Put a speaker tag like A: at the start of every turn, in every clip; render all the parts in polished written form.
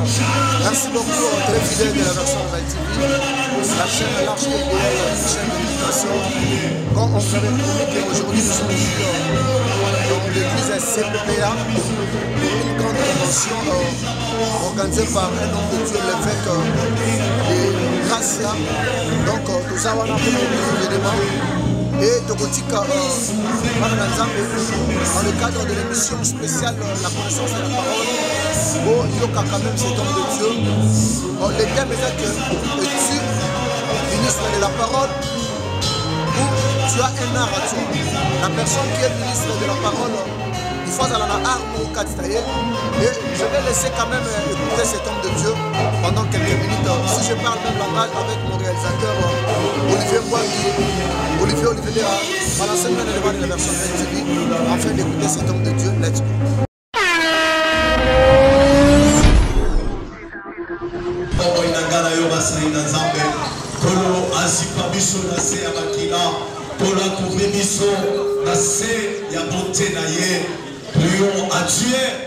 A: Merci beaucoup aux très fidèles de la version de Val TV, la chaîne large et une chaîne de l'éducation. Quand on vous avait promis qu'aujourd'hui nous sommes ici dans l'église CPPA pour une grande convention organisée par un homme de Dieu, l'évêque de Gracia. Donc nous avons appelé beaucoup d'éléments. Et Tokotika dans le cadre de l'émission spéciale La connaissance de la parole, il y a quand même cet homme de Dieu. Le thème est que es-tu ministre de la parole ou tu as un art à toi? La personne qui est ministre de la parole, il faut aller à la arme au Katitaye. Et je vais laisser quand même écouter cet homme de Dieu pendant quelques minutes. Si je parle même langage avec mon réalisateur Olivier Mbouangui, Olivier Léa, balancez bien le de la version TV afin d'écouter cet homme de Dieu. Let's go.
B: Prions à Dieu.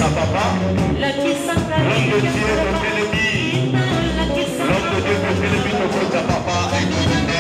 B: sa papa. L'homme de Dieu, sa papa est condamné.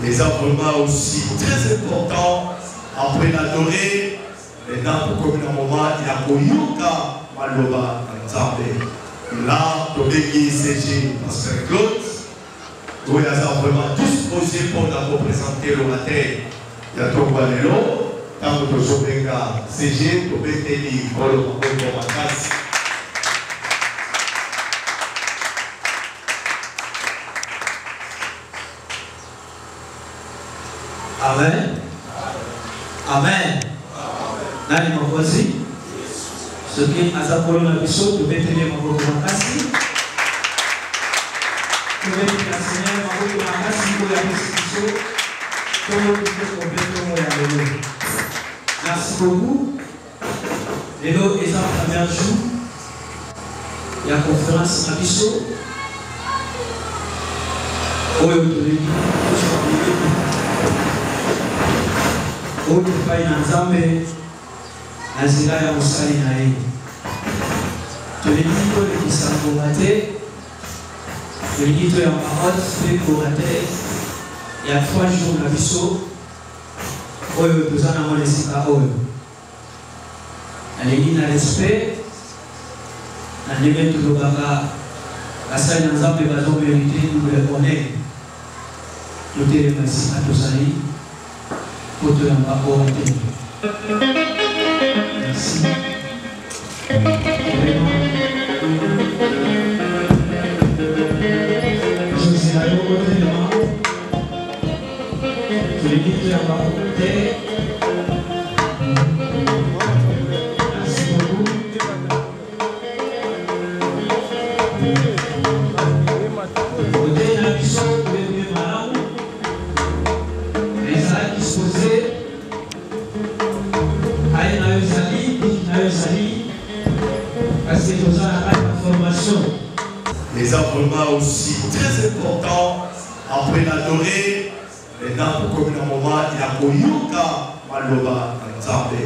B: Les affrontements aussi très importants après l'adorer, maintenant pour comme un moment il a koyoka maloba nzambe. Là, Tobeki CG, Pasteur Claude, où il a vraiment disposé pour la représenter le matin. Il y a Tobalelo, tant que Tobenga CG, Tobeki, Kolo, Makas.
C: Amen. Amen. Nani makozi? Soki azakolo na biso to betele maboko makasi. To betele na Seigneur maboko makasi ko ya biso. To betele mo ya lelo. Merci beaucoup. Lelo est la première jour. Il y a conférence na biso. Oyo to leki. Oyo pai na Nzambe na nzela ya mosali na ye. Tolingi tolekisa ngonga te, tolingi toya marote mpe ngonga te ya 3 jours na biso oyo toza nango na esika oyo. Nalingi na respect na ndenge tolobaka basali na Nzambe bazomérite double honneur. Totelema esika tozali Merci. José Ayo Otelema, je l'ai dit que la volonté. Merci beaucoup.
B: Les affrontements aussi très importants après l'adorer, maintenant pour comme un moment il a koyoka maloba nzambe.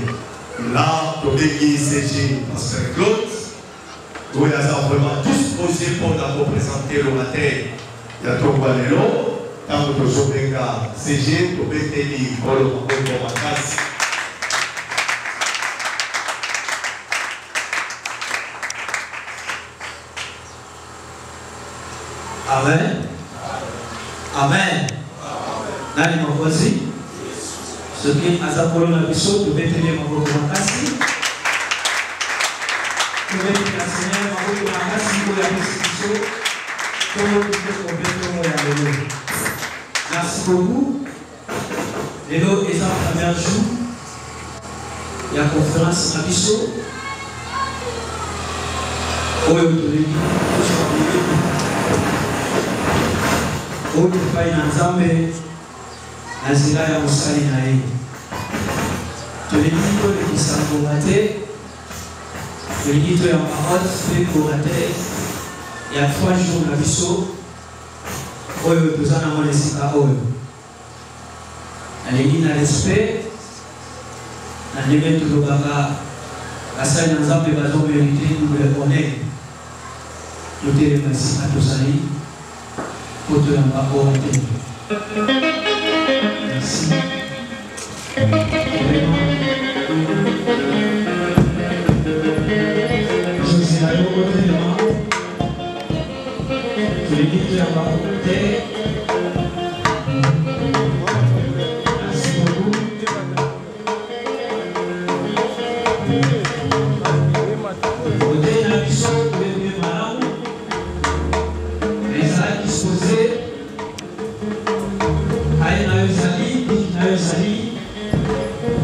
B: Là, Tobeki CG, Pasteur Claude, où il a vraiment disposé pour la représenter le matin. Il y a Tobalelo, tant que Tobenga CG, Tobeki, Kolo, Makas.
C: Amen. Amen. Nani makozi? Soki azakolo na biso to betele maboko makasi. To betele na Seigneur maboko makasi ko ya biso. To betele mo ya lelo. Merci beaucoup. Lelo est la première jour. Il y a conférence na biso. Oyo tolingi. Oyo pai na Nzambe na nzela ya mosali na ye. Tolingi tolekisa ngonga te, tolingi toya marote mpe ngonga te ya 3 jours na biso oyo toza nango na esika oyo. Nalingi na respect Andeme tulobaka asali na nzambe bazo mérité nous le honneur. Nous te remercions à tous amis pour te l'embarquer. Merci. José Ayo Otelema, tu es qui a embarqué. Merci beaucoup.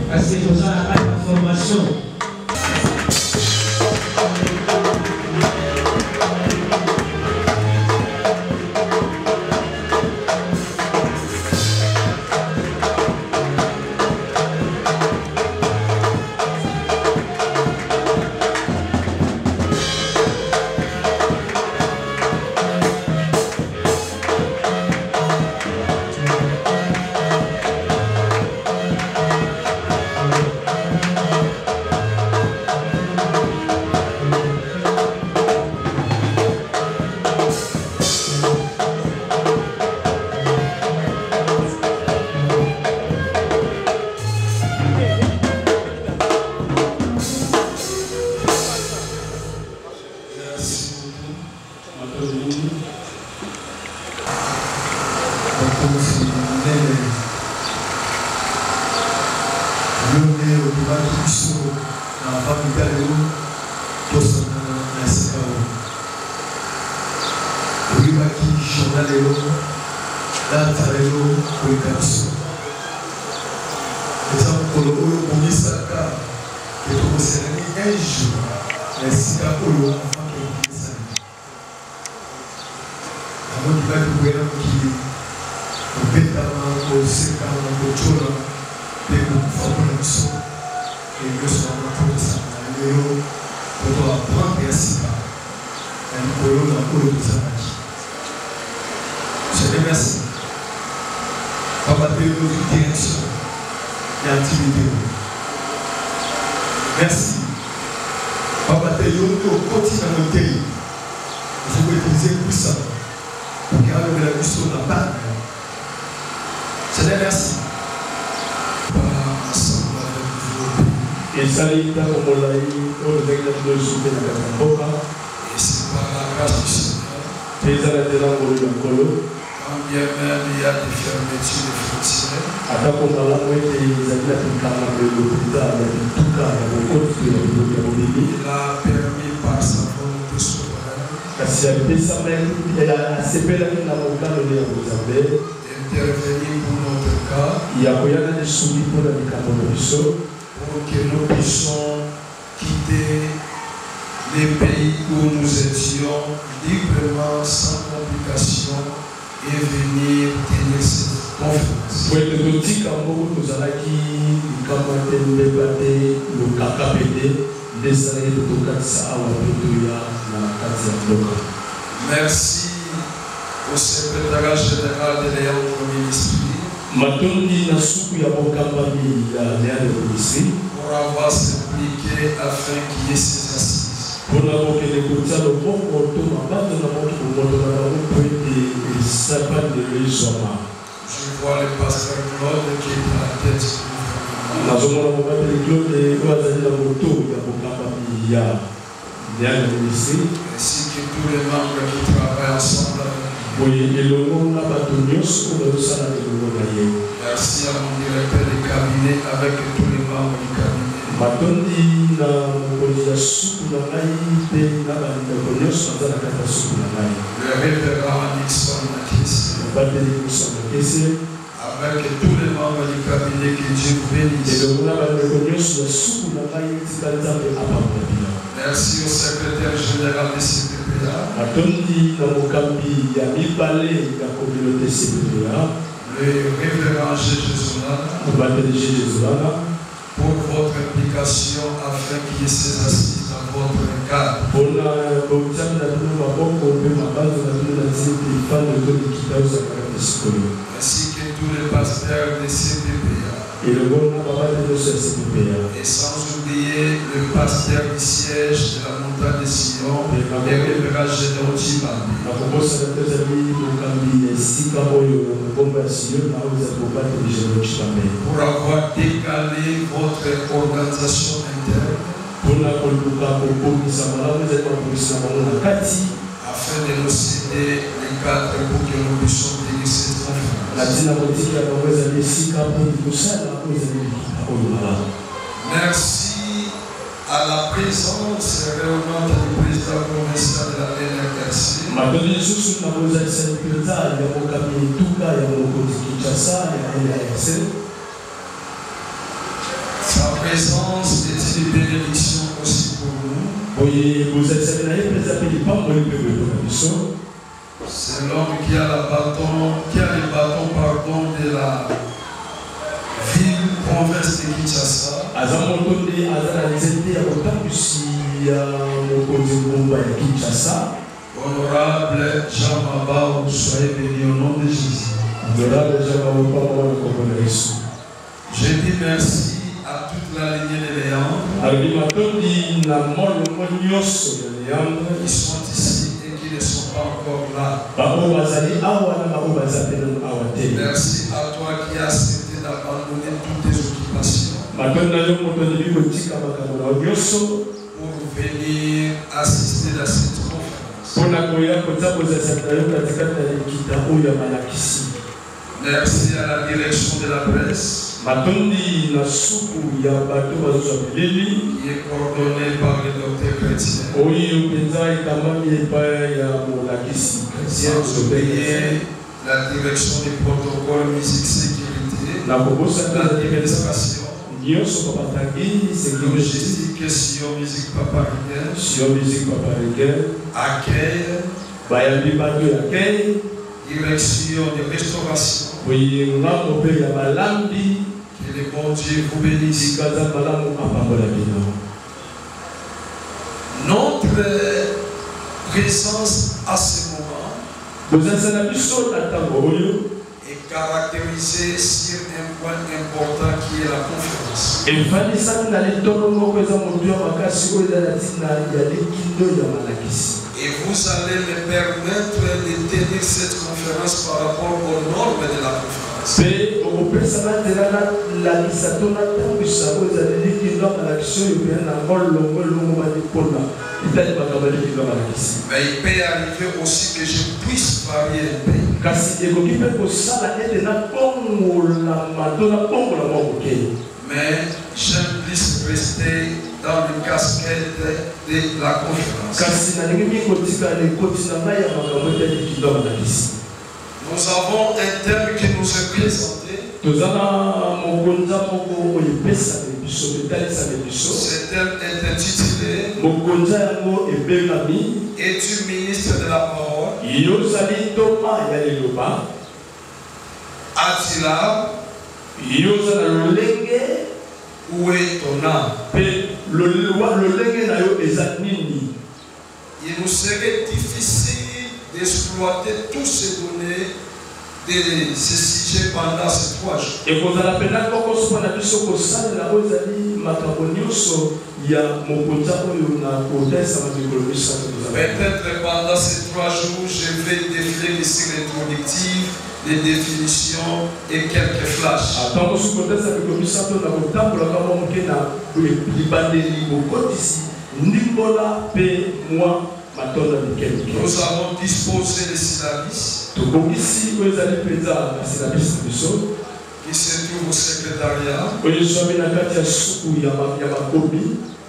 C: Parce que nous avons la formation.
D: Merci. Papa, tu es continue à monter. Je vais utiliser tout ça pour qu'il y ait la mission de la part. Seigneur, merci. Et ça, il y a un molai, on le règle de souper dans la boca. Et c'est par la grâce du Seigneur. Et ça, il y a un molai dans le colo. Quand bien même il y a des fermetures de frontières. Ata kongala mwete izabila tukana de l'hôpital de tout cas de côté de l'hôpital. Il a permis par sa volonté souveraine. Kasi a besamel et a sepela na mokalo de Mozambique intervenir pour notre cas. Il y a koyana de soubi pour la biso pour que nous puissions quitter les pays où nous étions librement sans complication et venir tenir cette conférence. Pour le petit Cambo, nous allons débattre le KKPD des années de Tokatsa à Wabutuya dans la Katia Bloka. Merci au secrétariat général de l'État au ministère. Matondi Nasuku Yabokambani ya Léa de Police pour avoir s'impliqué afin qu'il y ait ces assises. Pour n'avoir que les côtés de bon côté, ma part de la montre pour moi de la route et sapin de l'Isoma. Je vois le pasteur Claude qui est à la tête du gouvernement. Nous avons le Claude et la moto Yabokambani ya Léa de Police. Ainsi que tous les membres qui travaillent ensemble. Oui, et le monde n'a pas de news pour le salaire de l'Onaye. Merci à mon directeur de cabinet avec tous les membres du cabinet. Matondi na mokolia suku na ngai pe na bandeko nyonso na kata suku na ngai. Le révérend Nixon Nakese. Le pape Nixon Nakese. Avec tous les membres du cabinet que Dieu bénisse. Et le na bandeko nyonso na suku na ngai tika nzambe apambola. Merci au secrétaire général de CPPA. Matondi na mokambi ya mibale ya communauté CPPA. Le révérend Jésus Zolana. Le pape Jésus Zolana. Pour votre implication afin qu'il y ait ces assises dans votre cadre. Ainsi que tous les pasteurs des CPPA. Et le bon papa de nos soeurs CPPA.
E: Et sans oublier le pasteur du siège de la montagne de Sion, le révérend général Chimambi. Pour avoir décalé votre organisation interne afin de nous céder les cadres pour que nous puissions tenir cette conférence. Merci à la présence rayonnante du président provincial de la LRDC. Sa présence est une bénédiction aussi pour nous. C'est l'homme qui a le bâton de la ville, province de Kinshasa. Honorable Jean Mabao, soyez béni au nom de Jésus. Je dis merci à toute la lignée de Léandre qui sont ici et qui ne sont pas encore là. Merci à toi qui as accepté d'abandonner toutes tes occupations pour venir assister à cette conférence. Merci à la direction de la presse qui est coordonnée par le docteur Chrétien. Sans oublier la direction du protocole musique sécurité, l'administration, logistique, Sion Musique Papariguel, accueil, direction de restauration. Que le bon Dieu vous bénisse. Notre présence à ce moment est caractérisée sur un point important qui est la conférence. Et vous allez me permettre de tenir cette conférence par rapport aux normes de la conférence. Mais il peut arriver aussi que je puisse varier un peu. Mais j'aime plus rester dans le casquette de la conférence. Nous avons un thème qui nous est présenté. Ce thème est intitulé Es-tu ministre de la parole? As-tu l'âme? Où est ton âme? Il nous serait difficile d'exploiter tous ces données de ces sujets pendant ces 3 jours. Peut-être pendant ces 3 jours, je vais défiler sur l'introductive, les définitions et quelques flashs. Nous avons disposé des syllabus qui se trouvent au secrétariat.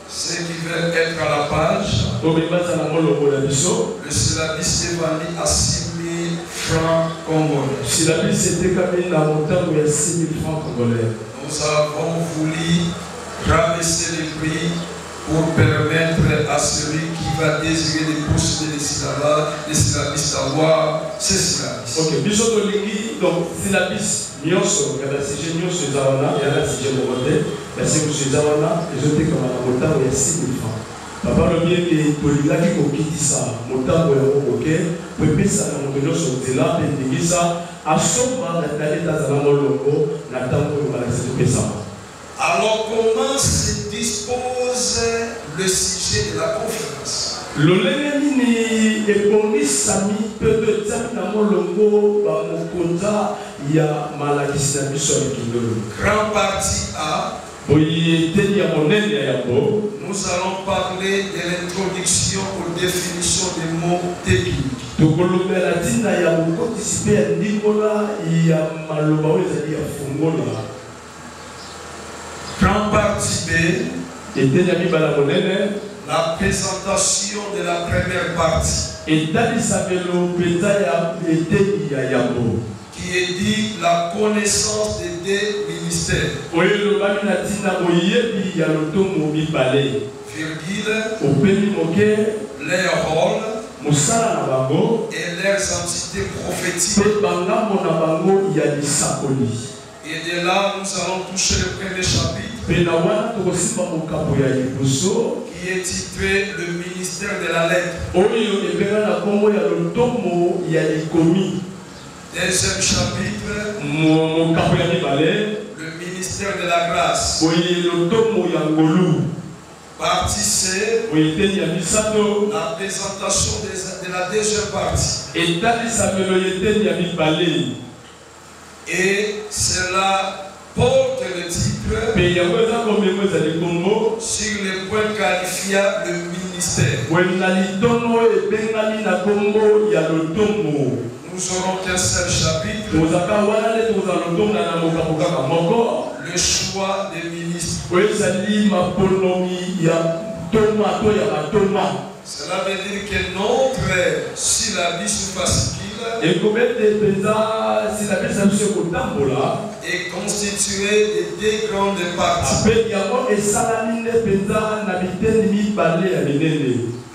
E: Ceux qui veulent être à la page, le syllabus est vendu à 6 000 francs congolais. Nous avons voulu rabaisser les prix pour permettre à celui qui va désirer de posséder les syllabus d'avoir ces syllabus.
D: Ok, donc syllabus, nyonso, il y a la sujet nyonso, il y a la sujet modèle, la sujet zawana, les autres comme la montagne, il y a 6 000 francs. Papa le bien que Tolilaki Kokitisa, Motambo et Okoke, Pepesa, Motono Sotela, Pendigisa, Asoma, Natalita Zanamolongo, Natambo et Malaxé de Pesa.
E: Alors, comment se dispose le sujet de la conférence?
D: Le Lénini est pour Sami, peut-être Zamolongo, Bamokonda, il y a Malakista Bishop Kindolo.
E: Grand partie A. Nous allons parler de l'introduction aux définitions des mots techniques. Grand partie B, la présentation de la première partie, qui est dit la connaissance des deux ministères. Virgule, leur rôle et leurs entités prophétiques. Et de là, nous allons toucher le premier chapitre, qui est titré le ministère de la lettre. Deuxième chapitre, le ministère de la grâce. Partie C, la présentation de la deuxième partie. Et cela porte le titre sur les points qualifiables du ministère. Nous aurons qu'un seul chapitre, le choix des ministres. Cela veut dire que notre syllabus fascicule est constitué de deux grandes parties,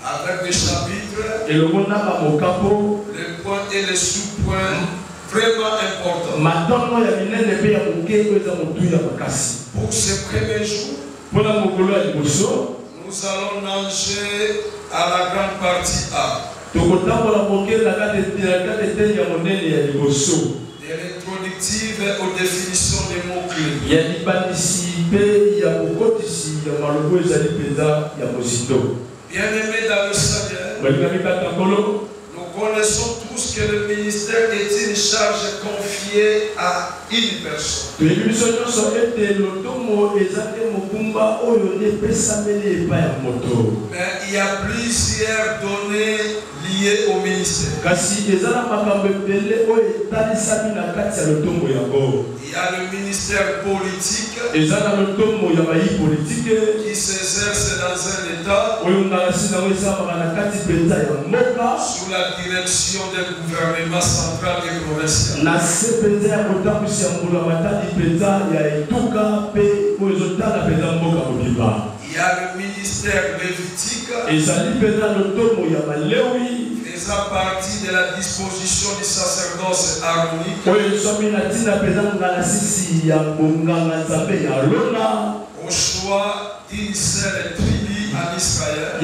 E: avec le chapitre, le point et le sous-point vraiment importants. Pour ce premier jour, nous allons nager à la grande partie A. De l'introductive aux définitions des mots-clés. Bien-aimés dans le Seigneur, nous connaissons tous que le ministère est une charge confiée à une personne. Mais il y a plusieurs données liées au ministère. Il y a le ministère politique qui s'exerce dans un État sous la direction d'un gouvernement central et provincial. Il y a le ministère lévitique faisant partie de la disposition du sacerdoce aronique au choix d'une seule tribu en Israël.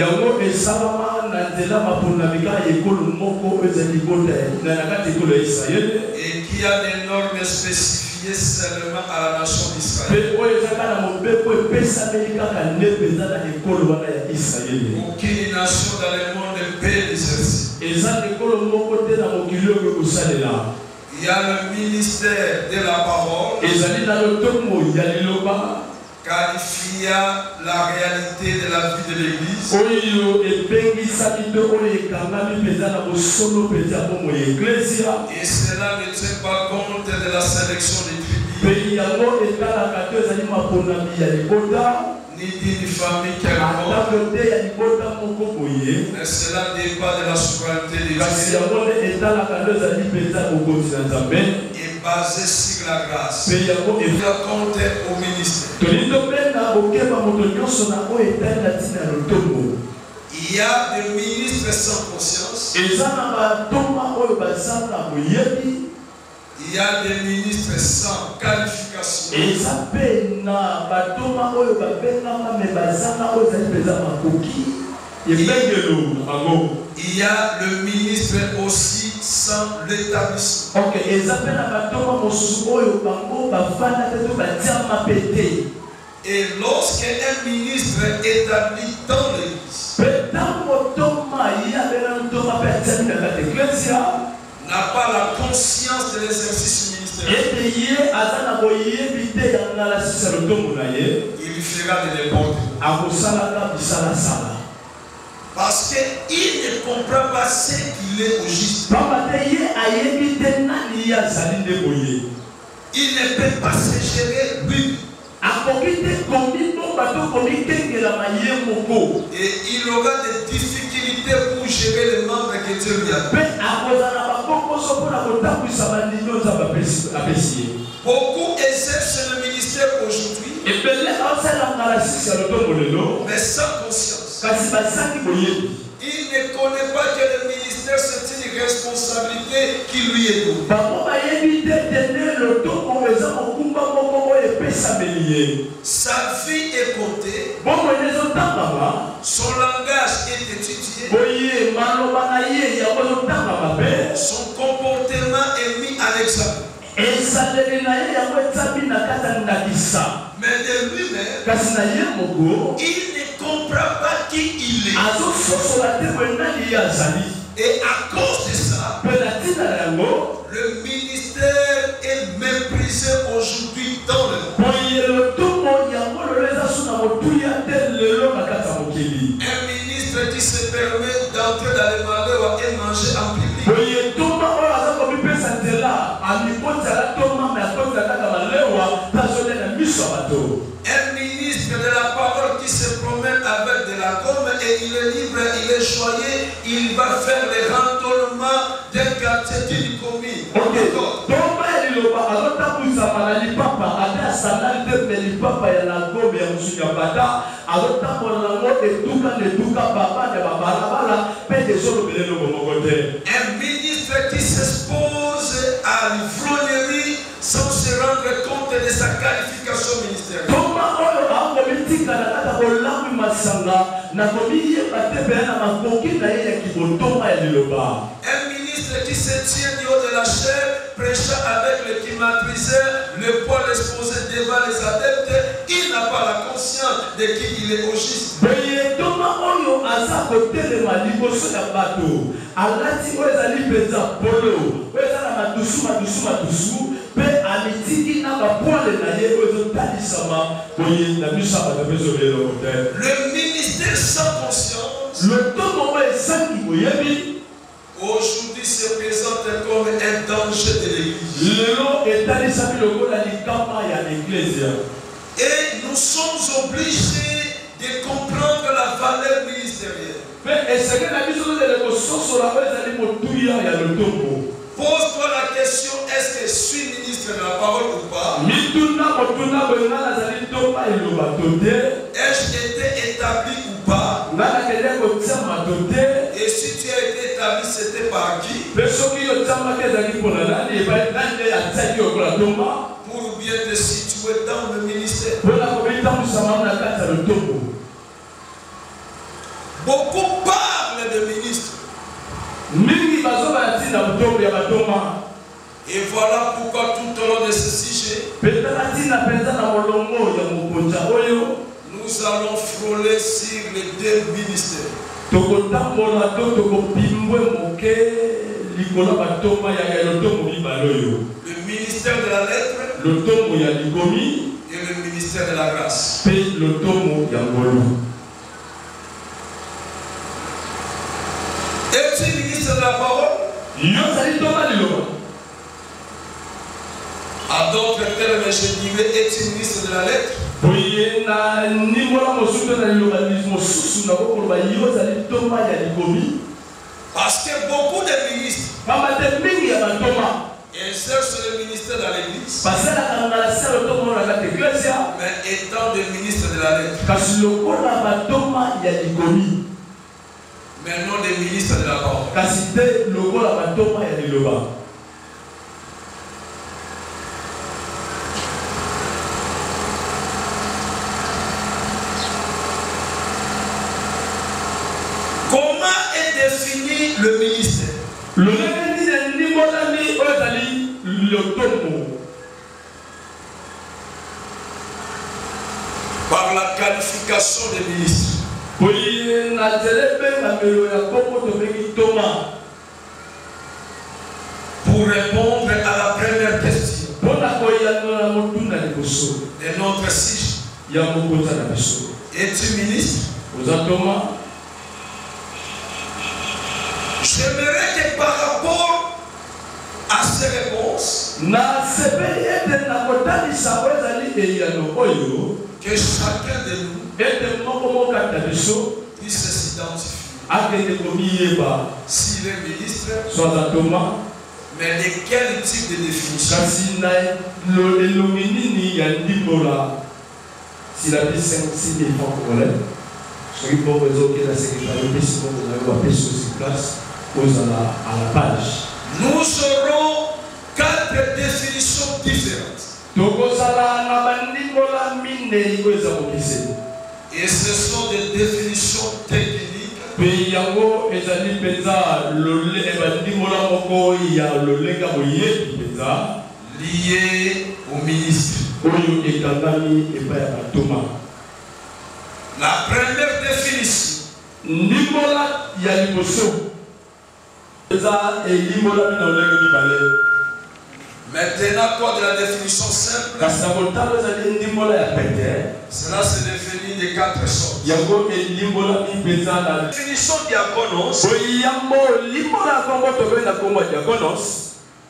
E: Et qui a des normes spécifiées seulement à la nation d'Israël. Aucune nation dans le monde ne peut l'exercer. Il y a le ministère de la parole qualifiant la réalité de la vie de l'Église. Et cela ne tient pas compte de la sélection des tribus, ni d'une famille quelconque, mais cela dépend de la souveraineté de Dieu et basé sur la grâce. Il compte au ministère. Il y a des ministres sans conscience. Il y a des ministres sans qualification. Il y a le ministre aussi sans l'établissement.
D: Ok,
E: et lorsqu'un ministre est établi dans l'église, n'a pas la conscience de l'exercice ministériel, il fera de n'importe quoi. Parce qu'il ne comprend pas ce qu'il est au juste. Il ne peut pas se gérer lui. Et il aura des difficultés pour gérer les membres que Dieu lui a donnés. Beaucoup exercent le ministère aujourd'hui, mais sans conscience. Il ne connaît pas que le ministère c'est une responsabilité qui lui est donnée. Sa vie est comptée, son langage est étudié, son comportement est mis à l'examen. Mais de lui-même, il ne comprend pas qui il est. Et à cause de ça, le ministère est méprisé aujourd'hui dans le monde. Un ministre qui se permet d'entrer dans les malheurs et manger en public. Un ministre de la parole qui se promène avec de la gomme et il est libre, il est joyeux, il va faire les randonnements d'un quartier d'une commune. Un ministre qui s'expose à l'ivrognerie sans se rendre compte de sa qualification ministérielle. Un ministre qui se tient du haut de la chair, prêchant avec le climatiseur, le poil exposé devant les adeptes, il n'a pas la conscience de qui il est au juste. Le ministère sans conscience aujourd'hui se présente comme un danger de l'église. Et nous sommes obligés de comprendre la valeur ministérielle. Pose-toi la question, est-ce que je suis ministre de la parole ou pas? Ai-je été établi ou pas? Et si tu as été établi, c'était par qui? Pour bien te situer dans le ministère. Beaucoup parlent de ministres. Et voilà pourquoi tout au long de ce sujet, nous allons frôler sur les deux ministères. Le ministère de la lettre et le ministère de la grâce. Es-tu ministre de la parole? À d'autres termes, je dirais, es-tu ministre de la lettre? Parce que beaucoup de ministres exercent le ministère dans l'église, mais étant des ministres de la lettre, mais non des ministres de la parole. définit le ministère. Par la qualification des ministres. Pour répondre à la première question de notre sujet. Es-tu ministre? J'aimerais que par rapport à ces réponses, que chacun de nous puisse s'identifier. S'il est ministre, mais de quel type de définition? Nous aurons 4 définitions différentes. Et ce sont des définitions techniques liées au ministre. La première définition. Maintenant, quoi de la définition simple? Cela se définit de 4 sortes. La définition diaconos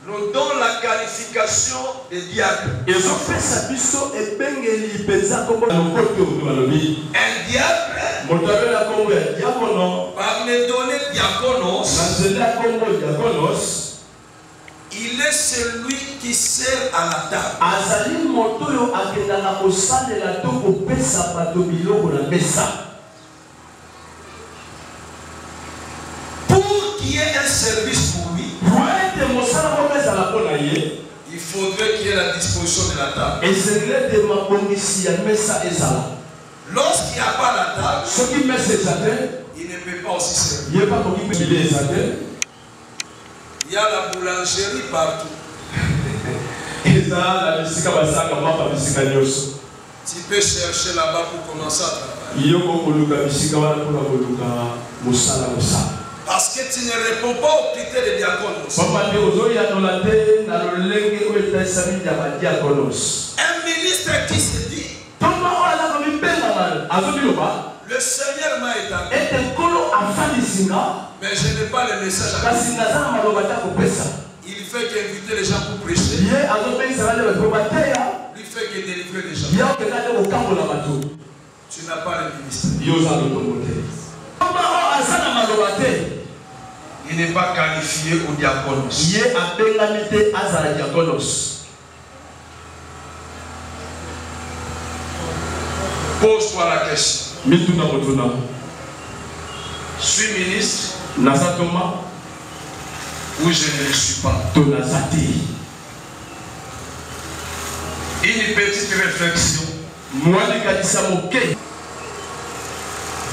E: nous donne la qualification des diacres. Un diacre, par les données diaconos, il est celui qui sert à la table. Pour qu'il y ait un service pour lui, il faudrait qu'il y ait la disposition de la table. Lorsqu'il n'y a pas la table, il ne peut pas aussi servir. Il y a la boulangerie partout. Tu peux chercher là-bas pour commencer à travailler. Parce que tu ne réponds pas aux critères des diaconos. Un ministre qui se dit, le Seigneur m'a établi, mais je n'ai pas le message à dire. Il fait qu'inviter les gens pour prêcher. Lui fait que délivrer les gens. Tu n'as pas le ministère. Il n'est pas qualifié au diaconos. Pose-toi la question. Je suis ministre ou je ne le suis pas? Une petite réflexion.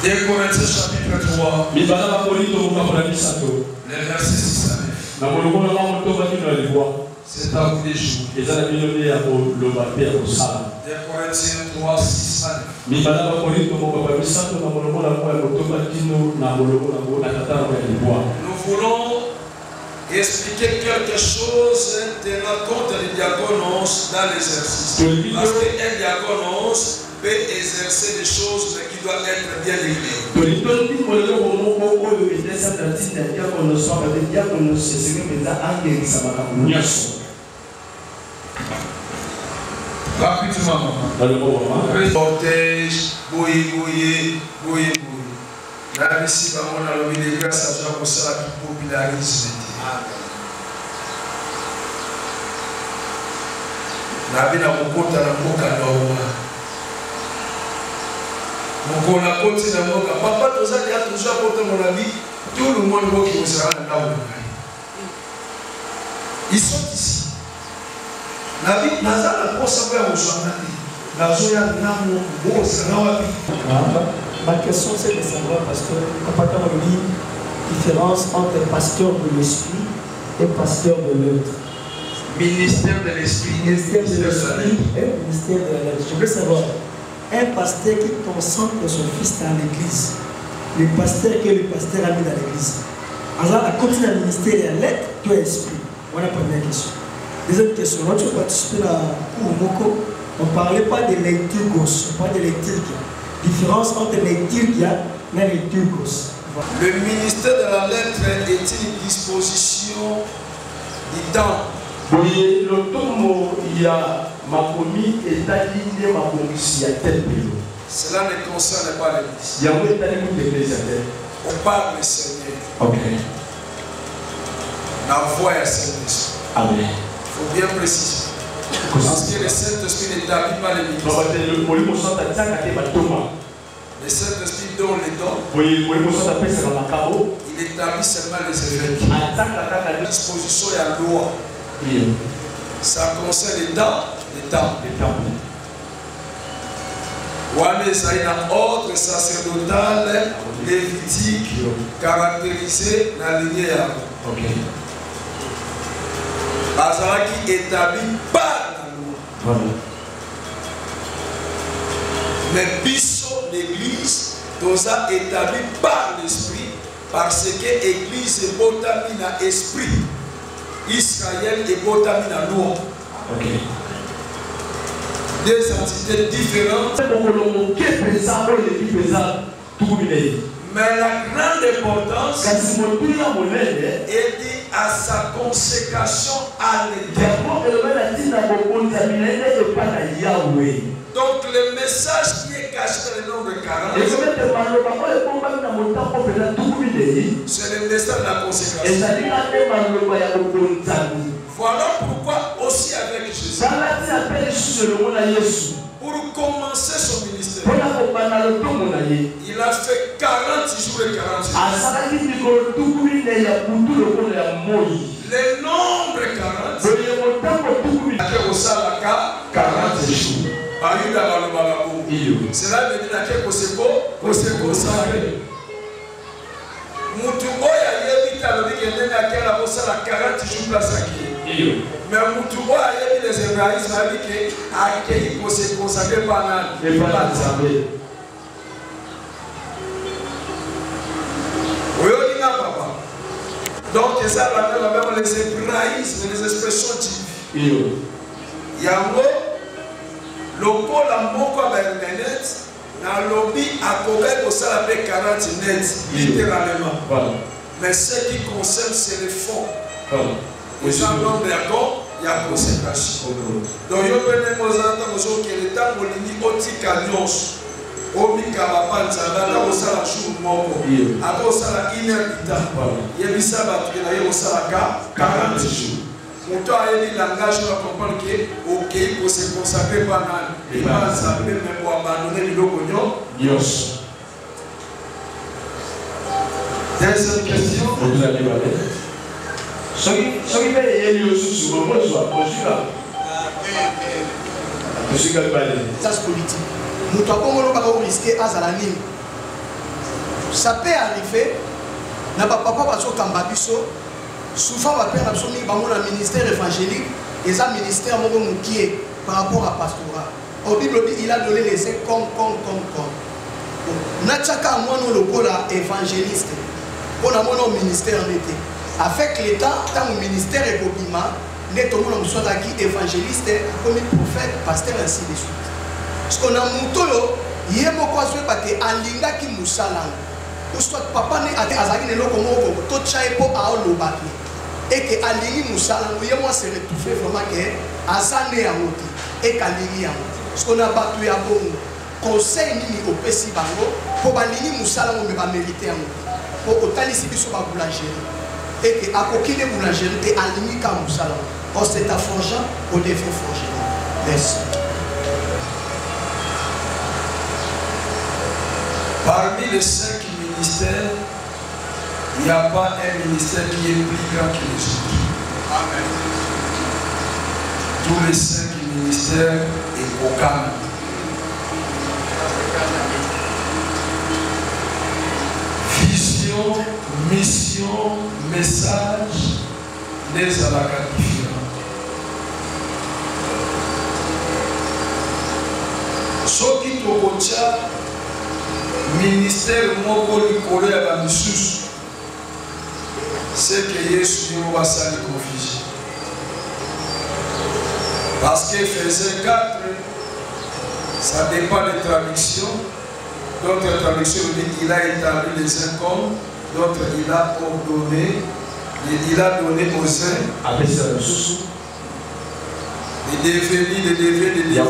E: 2 Corinthiens chapitre 3, le verset 6 à 9. C'est à vous de jouer. 2 Corinthiens 3, 6 à 9. Nous voulons expliquer quelque chose tenant compte des diaconos dans l'exercice. Parce qu'un diaconos peut exercer des choses qui doivent être bien réglées. Cortège, boye. Là, ici, on a le de grâce à Jean pour ça qui popularise. Là, on a beaucoup Mokona koti na moka papa tozali ya toujours apporter mon avis tout le monde qui sera là où ils sont ici la vie nazala pour savoir où sont la joie namo boss na wapi.
F: Ma question c'est de savoir parce que papa Kambi
C: différence entre pasteur de l'esprit et pasteur de l'autre.
E: Ministère de l'esprit et
C: Ministère de l'esprit et ministère de la lettre. Je veux savoir, un pasteur qui concentre son fils dans l'église, le pasteur que le pasteur a mis dans l'église, alors la continue le ministère de la lettre, toi esprit. Voilà la première question. Deuxième question, quand tu participes à Moko, on ne parlait pas de lecture gauche, on parlait de lecture qui a. Différence entre lecture qui a et la lecture gauche.
E: Le ministère de la lettre est une disposition du temps.
D: Oui, le tomo, il y a ma commis et ta ligne, ma commission, il y a tel pays.
E: Cela ne concerne pas l'église.
D: Il y a où est l'église?
E: On parle du Seigneur.
D: Ok.
E: La voix est Saint-Esprit.
D: Amen.
E: Il faut bien préciser. Parce que le Saint-Esprit n'établit pas l'église. Le Saint-Esprit donne les dons. Il établit seulement les événements. La disposition et la loi. Ça concerne les dents, les temps. Ouane Zaïna, autre sacerdotal, lévitique, caractérisé dans la lignée. Azara qui établit par la loi. Mais biso l'église, tout ça établi par l'esprit, parce que l'église est botami dans l'esprit. Israël est botami dans la loi. Deux entités différentes. Mais la grande importance est dit à sa consécration à l'éternel. Donc le message qui est caché dans le nombre 40, c'est le message de la consécration. Voilà pourquoi aussi avec Jésus, pour commencer son ministère, il a fait 40 jours et 40 jours. Le nombre 40, cela veut dire que c'est consacré. Mutu oya yebi talobi kende na kela bosala 40 jours place aki. Mais mutu oya yebi les hébraïsmes a dit que akei ko se consacrer par nan et pas Nzambe. Oyo dinga papa. Donc ça va même les hébraïsmes, les expressions divines. Yango lokola moko ba internet na lobby à Kobe pour ça la 40 net littéralement. Mais ce qui concerne c'est le fond. Et ça l'homme d'accord, il y a conséquence. Donc il y a des gens qui le temps molini otika nyos. Omika bapanza bana osala jour moko. Après osala 1 heure du temps. Yebisa ba tu na yo osala 40 jours. Mon temps a eu le langage pour comprendre que ok pour se consacrer par nan et pas ça même pour abandonner le logonyo. Yes. Deuxième question. Vous allez voir. Ce qui fait élu aussi sur moi soit consulat. Monsieur Galbalé.
A: Ça c'est politique. Nous devons pas risquer à Zalani. Ça peut arriver. N'a pas papa parce que Kambabiso. Souvent, on va faire un ministère évangélique et un ministère qui est par rapport à pastorat. Au Bible, il a donné les aides comme. Natchaka, moi, nous, le évangéliste, on a mon ministère en été. Avec l'État, tant le ministère est copima, net au monde, soit qui évangéliste, comme prophète, pasteur, ainsi de suite. Ce qu'on a moutolo, il y a beaucoup de choses parce que Alinga qui moussalang. Ou soit papa ne ate azaki ne loko moko to chaipo a olobaki. Et que Alingi Moussala, moi c'est retrouvé vraiment que Azane a monté et qu'Alingi a monté. Ce qu'on a battu à bon conseil ni au Pessi Bango pour Alingi Moussala, on va mériter à monter. Pour autant ici, il faut pas boulangerie. Et que à aucune boulangerie et Alingi Ka Moussala. Or c'est à forger, on devait forger. Merci.
E: Parmi les 5 ministères, il n'y a pas un ministère qui est plus grand que les autres. Amen. Tous les 5 ministères et aucun. Vision, mission, message, les alaka différents. Ce qui tokotia ministère moko likolo ya bamisusu, c'est que Yesu va s'aller confusion. Parce que Ephésiens 4, ça dépend des traductions. D'autres traductions disent qu'il a établi les uns comme, d'autres il a ordonné, il a donné aux uns de devenir.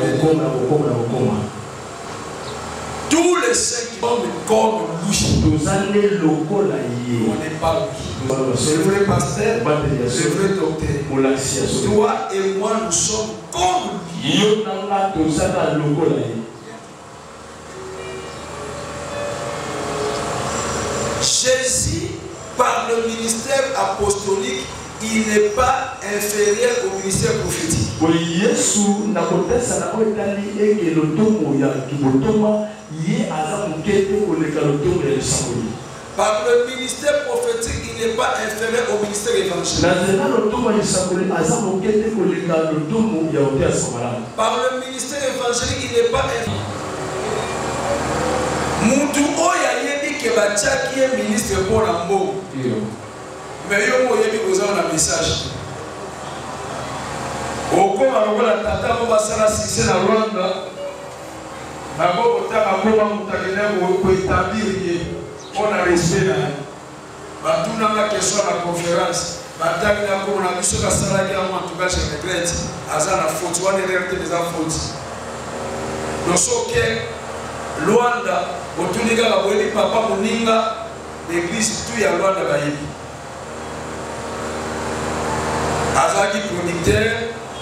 E: Tous les saints qui ont comme lui, on n'est pas lui. Le vrai pasteur, le vrai docteur. Toi et moi, nous sommes comme lui. Jésus, par le ministère apostolique, il n'est pas inférieur au ministère prophétique. Par le ministère prophétique, il n'est pas inférieur au ministère évangélique. Par le ministère évangélique, il n'est pas inférieur. Moutou Oya Yebi Kebacha qui est ministre pour l'amour. Mais yo Yebi vous avez un message. Au cours de la tata, on va se rassasier dans Rwanda. D'abord, on a établir on a respect. On a la question à la conférence. On a vu ce que ça a été en tout cas, je regrette. Azana faute, on est réalité des fautes. Nous sommes que Rwanda, au tout les gars, papa Moninga, l'église, tout y a Rwanda. Azaki producteur,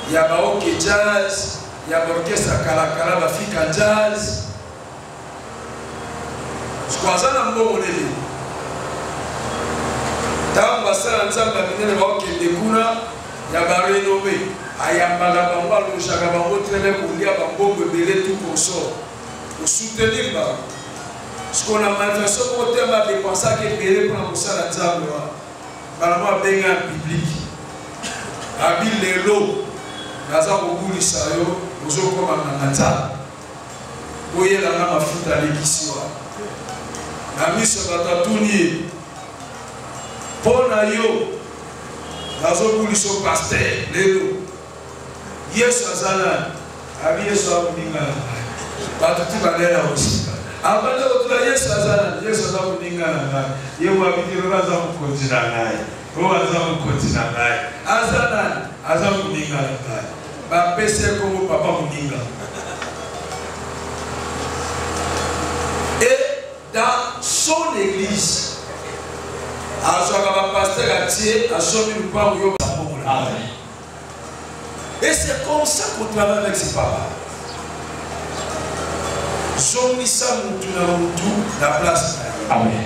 E: il y a Baoke Jazz, il y a l'orchestre Kalakala, Bafika Jazz. Je crois que c'est un bon modèle. Tant que ça, il y a des rénové. Il y a des pour soutenir. Ce qu'on a manifesté pour le thème de penser que pour la salle de Zambia, par public. Abil Lelo, Naza Oguli Sayo, Ozoko Manata. Oye la nama futa lekisiwa. Nami Sabatatouni. Pona yo, Nazo Oguli so pasteur, Lelo. Yesu Azana, Abi Yesu Abuninga. Batuti Badela aussi. Abanda Otula Yesu Azana, Yesu Abuninga. Yewa Abitiro Naza Mukontina Nai. Azan Muninga, ba PC comme papa Muninga. Et dans son église, Azan pasteur Atier, a choisi le pas où et c'est comme ça qu'on travaille avec ses papas. Zomisa Moutouna la place.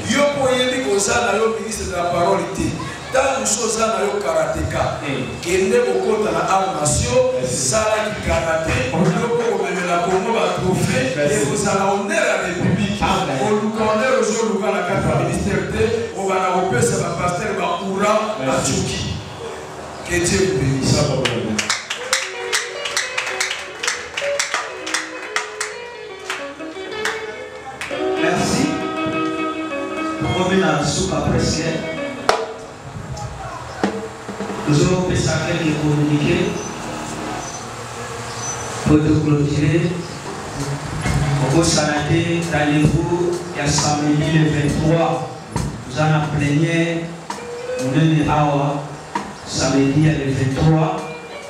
E: Yo poyeli koza na yo ministre de la parole était. Dans nous sommes dans le karatéka, qui est né au côté de la armation, ça qui karaté, on peut la Congo va trouver, et vous allez honneur à la République. On nous connaît aujourd'hui dans la carte ministère, on va la repérer, ça va passer à Oura, à Tchouki. Que Dieu vous bénisse.
C: Merci. Pour revenir à la soupe après ce nous allons faire quelques communiqués pour te clôturer. Au Sanate, rendez-vous, il y a samedi le 23. Nous allons plénière, nous donnons Awa, samedi le 23,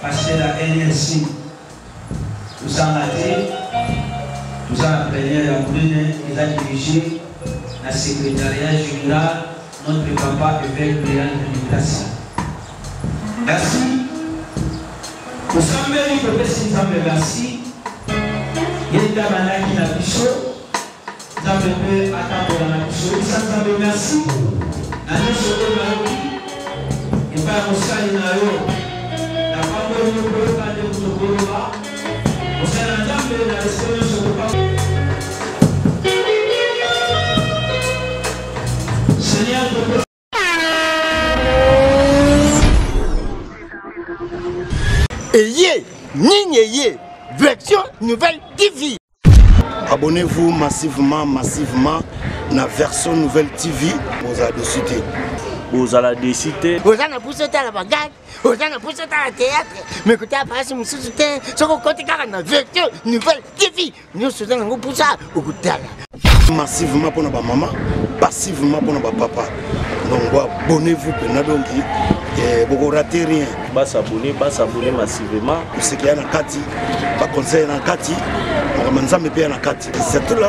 C: passer la NLC. Nous allons nous allons plénière, nous donnons, il a dirigé la secrétariat général, notre papa évêque Brian Méditation. Merci. Nous sommes venus pour faire merci. Il y a des gens qui ont bichot. Nous avons fait attendre la bichot. Nous avons merci. Nous avons fait et par le salut na yo. La femme de nous peut pas de nous voir. Nous allons ensemble la espérance de pas. Seigneur
F: Ayez, Nigneye, version Nouvelle TV.
G: Abonnez-vous massivement na version Nouvelle TV. Vous allez décider.
F: Vous allez décider. Vous allez pousser à la bagarre, vous allez pousser à la théâtre. Mais écoutez, après, si vous soutenez, ce qu'on compte dans la version Nouvelle TV. Nous soutenons pour ça.
G: Massivement pour nos maman, passivement pour nos papa. Donc, abonnez-vous pour nous. Vous ne ratez rien.
F: S'abonner massivement.
G: Pour ce qui est dans Kati, pas conseil dans Kati, on va me payer dans Kati. C'est tout là,